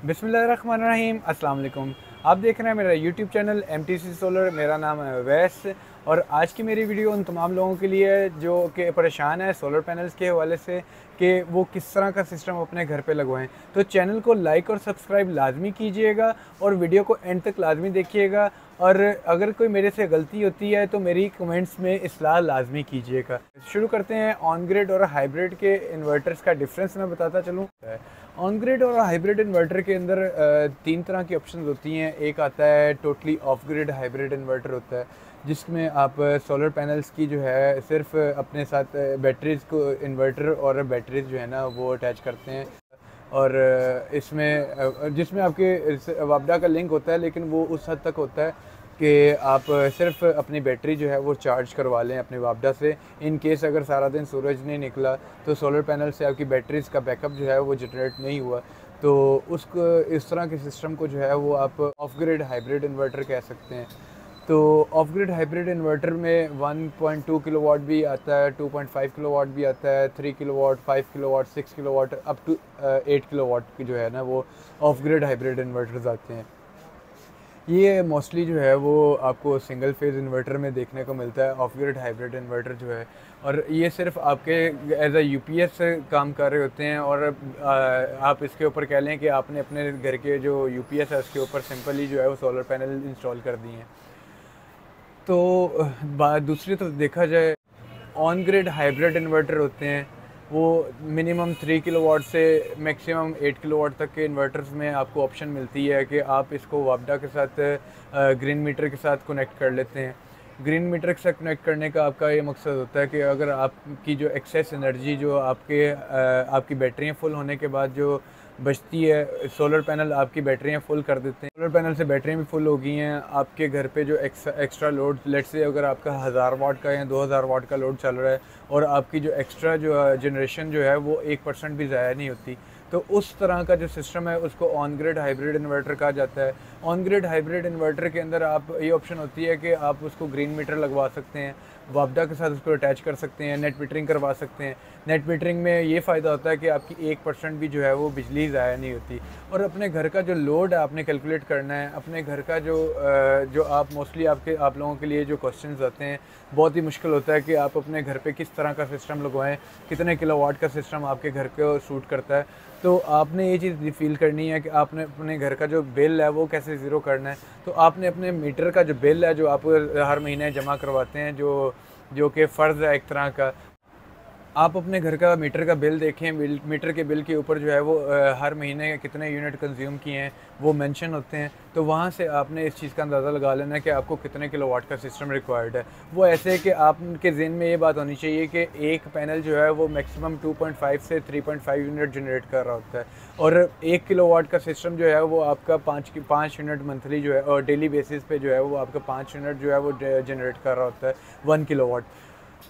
बिस्मिल्लाहिर्रहमानिर्रहीम, अस्सलाम वालेकुम। आप देख रहे हैं मेरा यूट्यूब चैनल MTC सोलर। मेरा नाम है अवैस और आज की मेरी वीडियो उन तमाम लोगों के लिए है जो कि परेशान है सोलर पैनल्स के हवाले से कि वो किस तरह का सिस्टम अपने घर पे लगवाएं। तो चैनल को लाइक और सब्सक्राइब लाजमी कीजिएगा और वीडियो को एंड तक लाजमी देखिएगा। और अगर कोई मेरे से गलती होती है तो मेरी कमेंट्स में इस्लाह लाजमी कीजिएगा। शुरू करते हैं। ऑन ग्रिड और हाइब्रिड के इन्वर्टर्स का डिफरेंस मैं बताता चलूँ। ऑन ग्रिड और हाइब्रिड इन्वर्टर के अंदर तीन तरह की ऑप्शंस होती हैं। एक आता है totally off grid hybrid inverter होता है, जिसमें आप सोलर पैनल्स की जो है सिर्फ अपने साथ बैटरीज़ को इन्वर्टर और बैटरीज जो है ना वो अटैच करते हैं। और इसमें जिसमें आपके वापडा का लिंक होता है, लेकिन वो उस हद तक होता है कि आप सिर्फ अपनी बैटरी जो है वो चार्ज करवा लें अपने वापडा से। इन केस अगर सारा दिन सूरज नहीं निकला तो सोलर पैनल से आपकी बैटरीज़ का बैकअप जो है वो जनरेट नहीं हुआ, तो उसको इस तरह के सिस्टम को जो है वो आप ऑफ ग्रिड हाइब्रिड इन्वर्टर कह सकते हैं। तो ऑफ ग्रिड हाइब्रिड इन्वर्टर में 1.2 किलोवाट भी आता है, 2.5 किलोवाट भी आता है, 3 kilowatt, 5 kilowatt, 6 kilowatt, up to 8 kilowatt की जो है ना वो ऑफ ग्रिड हाइब्रिड इन्वर्टर्स आते हैं। ये मोस्टली जो है वो आपको सिंगल फेज़ इन्वर्टर में देखने को मिलता है, ऑफ ग्रिड हाइब्रिड इन्वर्टर जो है। और ये सिर्फ आपके एज अ UPS से काम कर रहे होते हैं। और आप इसके ऊपर कह लें कि आपने अपने घर के जो UPS है उसके ऊपर सिंपली जो है वो सोलर पैनल इंस्टॉल कर दिए हैं। तो बात दूसरी तरफ देखा जाए, ऑन ग्रिड हाइब्रिड इन्वर्टर होते हैं वो मिनिमम 3 किलोवाट से मैक्सिमम 8 किलोवाट तक के इन्वर्टर्स में आपको ऑप्शन मिलती है कि आप इसको वापडा के साथ ग्रीन मीटर के साथ कनेक्ट कर लेते हैं। ग्रीन मीटर के साथ कनेक्ट करने का आपका ये मकसद होता है कि अगर आपकी जो एक्सेस एनर्जी जो आपकी बैटरियाँ फुल होने के बाद जो बचती है, सोलर पैनल आपकी बैटरियाँ फुल कर देते हैं। सोलर पैनल से बैटरियाँ भी फुल हो गई हैं, आपके घर पे जो एक्स्ट्रा लोड, लेट्स से अगर आपका 1000 वाट का या 2000 वाट का लोड चल रहा है और आपकी जो एक्स्ट्रा जो जनरेशन जो है वो 1% भी ज़ाया नहीं होती, तो उस तरह का जो सिस्टम है उसको ऑन ग्रिड हाइब्रिड इन्वर्टर कहा जाता है। ऑन ग्रिड हाइब्रिड इन्वर्टर के अंदर आप ये ऑप्शन होती है कि आप उसको ग्रीन मीटर लगवा सकते हैं, वापडा के साथ उसको अटैच कर सकते हैं, नेट मीटरिंग करवा सकते हैं। नेट मीटरिंग में ये फ़ायदा होता है कि आपकी 1% भी जो है वो बिजली ज़ाया नहीं होती। और अपने घर का जो लोड है आपने कैलकुलेट करना है। अपने घर का जो आप मोस्टली आप लोगों के लिए जो क्वेश्चंस आते हैं, बहुत ही मुश्किल होता है कि आप अपने घर पे किस तरह का सिस्टम लगवाएं, कितने किलोवाट का सिस्टम आपके घर को सूट करता है। तो आपने ये चीज़ फील करनी है कि आपने अपने घर का जो बिल है वो कैसे ज़ीरो करना है। तो आपने अपने मीटर का जो बिल है जो आप हर महीने जमा करवाते हैं, जो कि फ़र्ज़ है एक तरह का, आप अपने घर का मीटर का बिल देखें। मीटर के बिल के ऊपर जो है वो हर महीने कितने यूनिट कंज्यूम किए हैं वो मेंशन होते हैं। तो वहाँ से आपने इस चीज़ का अंदाज़ा लगा लेना है कि आपको कितने किलोवाट का सिस्टम रिक्वायर्ड है। वो ऐसे है कि आपके ज़हन में ये बात होनी चाहिए कि एक पैनल जो है वो मैक्सिमम 2.5 से 3.5 यूनिट जनरेट कर रहा होता है, और 1 किलोवाट का सिस्टम जो है वो आपका 5 यूनिट मंथली जो है और डेली बेसिस पे जो है वो आपका 5 यूनिट जो है वो जनरेट कर रहा होता है 1 किलोवाट।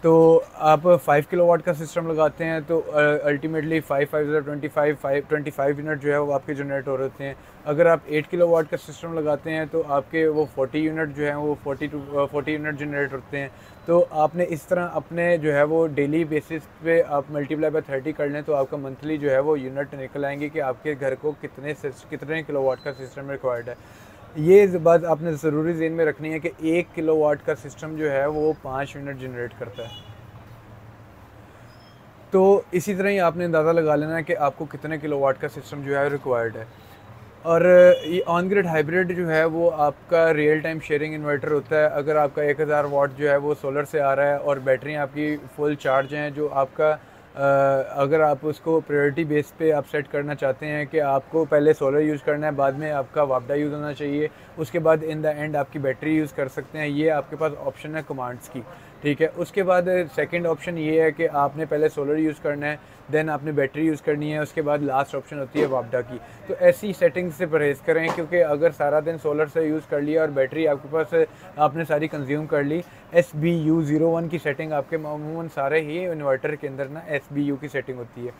तो आप 5 किलोवाट का सिस्टम लगाते हैं तो अल्टीमेटली 5 5 25 यूनिट जो है वो आपके जनरेट हो रहे होते हैं। अगर आप 8 किलोवाट का सिस्टम लगाते हैं तो आपके वो 40 यूनिट जो है वो 40 यूनिट जनरेट होते हैं। तो आपने इस तरह अपने जो है वो डेली बेसिस पे आप मल्टीप्लाई बाय 30 कर लें तो आपका मंथली जो है वो यूनिट निकल आएंगे कि आपके घर को कितने किलोवाट का सिस्टम रिक्वायर्ड है। ये बात आपने ज़रूरी ज़हन में रखनी है कि 1 किलोवाट का सिस्टम जो है वो 5 यूनिट जनरेट करता है। तो इसी तरह ही आपने अंदाज़ा लगा लेना है कि आपको कितने किलोवाट का सिस्टम जो है रिक्वायर्ड है। और ये ऑन ग्रिड हाइब्रिड जो है वो आपका रियल टाइम शेयरिंग इन्वर्टर होता है। अगर आपका 1000 वाट जो है वो सोलर से आ रहा है और बैटरियाँ आपकी फुल चार्ज हैं, जो आपका अगर आप उसको प्रायोरिटी बेस पे आप सेट करना चाहते हैं कि आपको पहले सोलर यूज़ करना है, बाद में आपका वापडा यूज़ होना चाहिए, उसके बाद इन द एंड आपकी बैटरी यूज़ कर सकते हैं। ये आपके पास ऑप्शन है कमांड्स की, ठीक है। उसके बाद सेकंड ऑप्शन ये है कि आपने पहले सोलर यूज़ करना है, देन आपने बैटरी यूज़ करनी है, उसके बाद लास्ट ऑप्शन होती है वापडा की। तो ऐसी सेटिंग्स से परहेज़ करें, क्योंकि अगर सारा दिन सोलर से यूज़ कर लिया और बैटरी आपके पास आपने सारी कंज्यूम कर ली, SBU01 की सेटिंग आपके मामूमन सारे ही इन्वर्टर के अंदर ना SBU की सेटिंग होती है।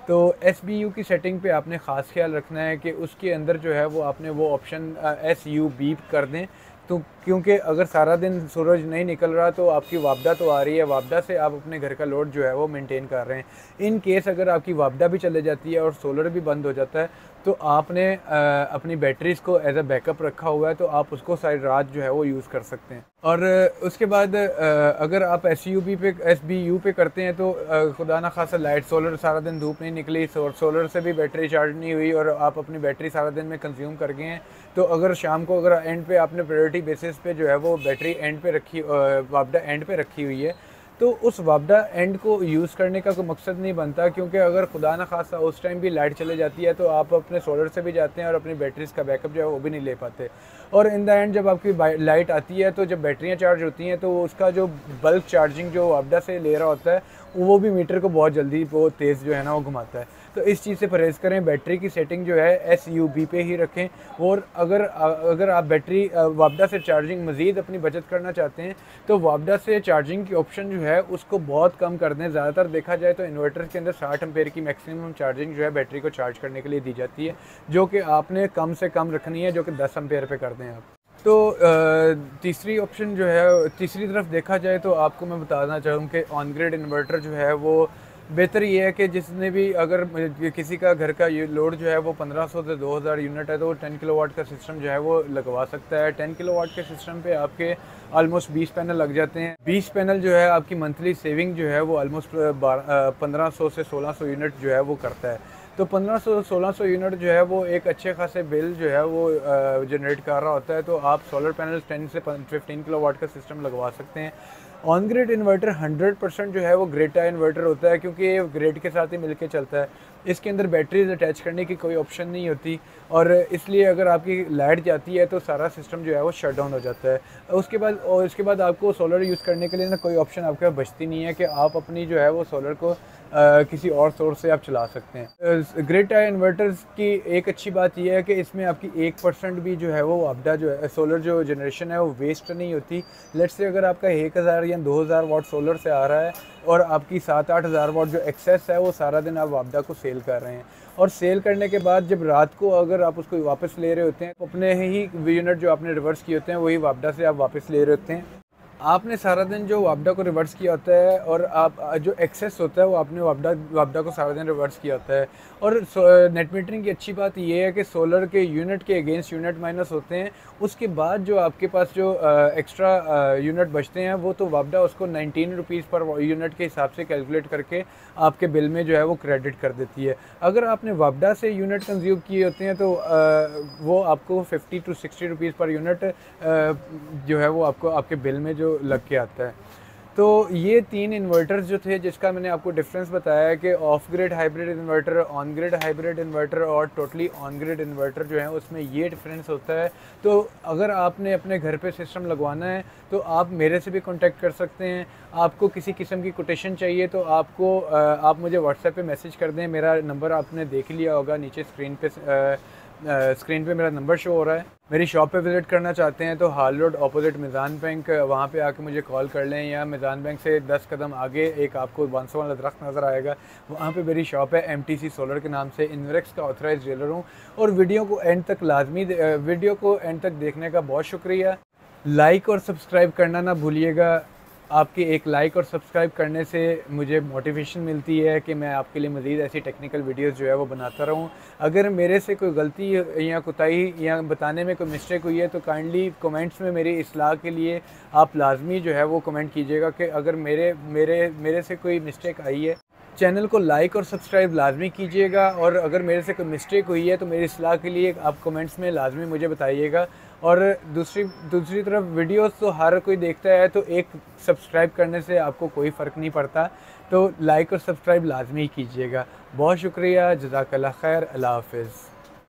तो SBU की सेटिंग पे आपने ख़ास ख्याल रखना है कि उसके अंदर जो है वो आपने वो ऑप्शन SUB कर दें, तो क्योंकि अगर सारा दिन सूरज नहीं निकल रहा तो आपकी वापडा तो आ रही है, वापडा से आप अपने घर का लोड जो है वो मेंटेन कर रहे हैं। इन केस अगर आपकी वापडा भी चले जाती है और सोलर भी बंद हो जाता है तो आपने अपनी बैटरीज़ को एज अ बैकअप रखा हुआ है, तो आप उसको सारी रात जो है वो यूज़ कर सकते हैं। और उसके बाद अगर आप SBU पे करते हैं तो खुदा ना खासा लाइट सोलर सारा दिन धूप नहीं निकली, सोलर से भी बैटरी चार्ज नहीं हुई और आप अपनी बैटरी सारा दिन में कंज्यूम कर गए हैं, तो अगर शाम को अगर एंड पे आपने प्रायोरिटी बेसिस पे जो है वो बैटरी एंड पे रखी, वापडा एंड पे रखी हुई है, तो उस वापडा एंड को यूज़ करने का कोई मकसद नहीं बनता, क्योंकि अगर खुदा ना खासा उस टाइम भी लाइट चले जाती है तो आप अपने सोलर से भी जाते हैं और अपनी बैटरीज़ का बैकअप जो है वो भी नहीं ले पाते। और इन द एंड जब आपकी लाइट आती है तो जब बैटरियाँ चार्ज होती हैं तो उसका जो बल्क चार्जिंग जो वापडा से ले रहा होता है वो भी मीटर को बहुत जल्दी बहुत तेज़ जो है ना वो घुमाता है। तो इस चीज़ से परहेज़ करें, बैटरी की सेटिंग जो है SUB पे ही रखें। और अगर आप बैटरी वापडा से चार्जिंग मज़ीद अपनी बचत करना चाहते हैं तो वापडा से चार्जिंग की ऑप्शन जो है उसको बहुत कम कर दें। ज़्यादातर देखा जाए तो इन्वर्टर के अंदर 60 एम्पेयर की मैक्सिमम चार्जिंग जो है बैटरी को चार्ज करने के लिए दी जाती है, जो कि आपने कम से कम रखनी है, जो कि 10 एम्पेयर पे कर दें आप। तो तीसरी ऑप्शन जो है, तीसरी तरफ देखा जाए तो आपको मैं बताना चाहूँ कि ऑन ग्रिड इन्वर्टर जो है वो बेहतर ये है कि जिसने भी अगर किसी का घर का ये लोड जो है वो 1500 से 2000 यूनिट है तो वो 10 किलोवाट का सिस्टम जो है वो लगवा सकता है। 10 किलोवाट के सिस्टम पे आपके ऑलमोस्ट 20 पैनल लग जाते हैं। 20 पैनल जो है आपकी मंथली सेविंग जो है वो ऑलमोस्ट 1500 से 1600 यूनिट जो है वो करता है। तो 1500-1600 यूनिट जो है वो एक अच्छे खासे बिल जो है वो जनरेट कर रहा होता है। तो आप सोलर पैनल 10 से 15 किलोवाट का सिस्टम लगवा सकते हैं। ऑन ग्रिड इन्वर्टर 100% जो है वो ग्रिड टाई इन्वर्टर होता है, क्योंकि ये ग्रिड के साथ ही मिलके चलता है। इसके अंदर बैटरीज अटैच करने की कोई ऑप्शन नहीं होती और इसलिए अगर आपकी लाइट जाती है तो सारा सिस्टम जो है वो शट डाउन हो जाता है। उसके बाद आपको सोलर यूज़ करने के लिए ना कोई ऑप्शन आपके पास बचती नहीं है कि आप अपनी जो है वो सोलर को किसी और सोर्स से आप चला सकते हैं। ग्रिड टाई इन्वर्टर्स की एक अच्छी बात यह है कि इसमें आपकी 1% भी जो है वो वापडा जो है सोलर जो जनरेशन है वो वेस्ट नहीं होती। लेट्स से अगर आपका 1000 या 2000 वाट सोलर से आ रहा है और आपकी 7-8 हज़ार वाट जो एक्सेस है वो सारा दिन आप वापडा को सेल कर रहे हैं, और सेल करने के बाद जब रात को अगर आप उसको वापस ले रहे होते हैं तो अपने ही यूनिट जो आपने रिवर्स किए होते हैं वही वापडा से आप वापस ले रहे होते हैं। आपने सारा दिन जो वापडा को रिवर्स किया होता है और आप जो एक्सेस होता है वो आपने वापडा को सारा दिन रिवर्स किया होता है। और नेट मीटरिंग की अच्छी बात ये है कि सोलर के यूनिट के अगेंस्ट यूनिट माइनस होते हैं। उसके बाद जो आपके पास जो एक्स्ट्रा यूनिट बचते हैं वो तो वापडा उसको 19 रुपीज़ पर यूनिट के हिसाब से कैलकुलेट करके आपके बिल में जो है वो क्रेडिट कर देती है। अगर आपने वापडा से यूनिट कंज्यूम किए होते हैं तो वो आपको 50 to 60 रुपीज़ पर यूनिट जो है वो आपको आपके बिल में जो लग के आता है। तो ये 3 इन्वर्टर्स जो थे जिसका मैंने आपको डिफरेंस बताया है कि of grid hybrid inverter, on grid hybrid inverter और टोटली ऑन ग्रिड इन्वर्टर जो है उसमें ये डिफरेंस होता है। तो अगर आपने अपने घर पे सिस्टम लगवाना है तो आप मेरे से भी कांटेक्ट कर सकते हैं। आपको किसी किस्म की कोटेशन चाहिए तो आप मुझे व्हाट्सएप पे मैसेज कर दें। मेरा नंबर आपने देख लिया होगा नीचे स्क्रीन पे मेरा नंबर शो हो रहा है। मेरी शॉप पे विज़िट करना चाहते हैं तो हाल रोड ऑपोजिट मिज़ान बैंक, वहाँ पे आके मुझे कॉल कर लें, या मिज़ान बैंक से 10 कदम आगे एक आपको 500 वाला दरख्त नज़र आएगा, वहाँ पे मेरी शॉप है। MTC सोलर के नाम से इन्वेक्स का ऑथराइज डीलर हूँ। और वीडियो को एंड तक देखने का बहुत शुक्रिया। लाइक और सब्सक्राइब करना ना भूलिएगा। आपके एक लाइक और सब्सक्राइब करने से मुझे मोटिवेशन मिलती है कि मैं आपके लिए मज़ीद ऐसी टेक्निकल वीडियोस जो है वो बनाता रहूं। अगर मेरे से कोई गलती या कोताही या बताने में कोई मिस्टेक हुई है तो काइंडली कमेंट्स में मेरी इस्लाह के लिए आप लाजमी जो है वो कमेंट कीजिएगा कि अगर मेरे से कोई मिस्टेक आई है। चैनल को लाइक और सब्सक्राइब लाजमी कीजिएगा, और अगर मेरे से कोई मिस्टेक हुई है तो मेरी इस्लाह के लिए आप कमेंट्स में लाजमी मुझे बताइएगा। और दूसरी तरफ वीडियोस तो हर कोई देखता है, तो एक सब्सक्राइब करने से आपको कोई फ़र्क नहीं पड़ता, तो लाइक और सब्सक्राइब लाजमी कीजिएगा। बहुत शुक्रिया, जज़ाकल्लाह खैर, अल्लाह हाफ़िज़।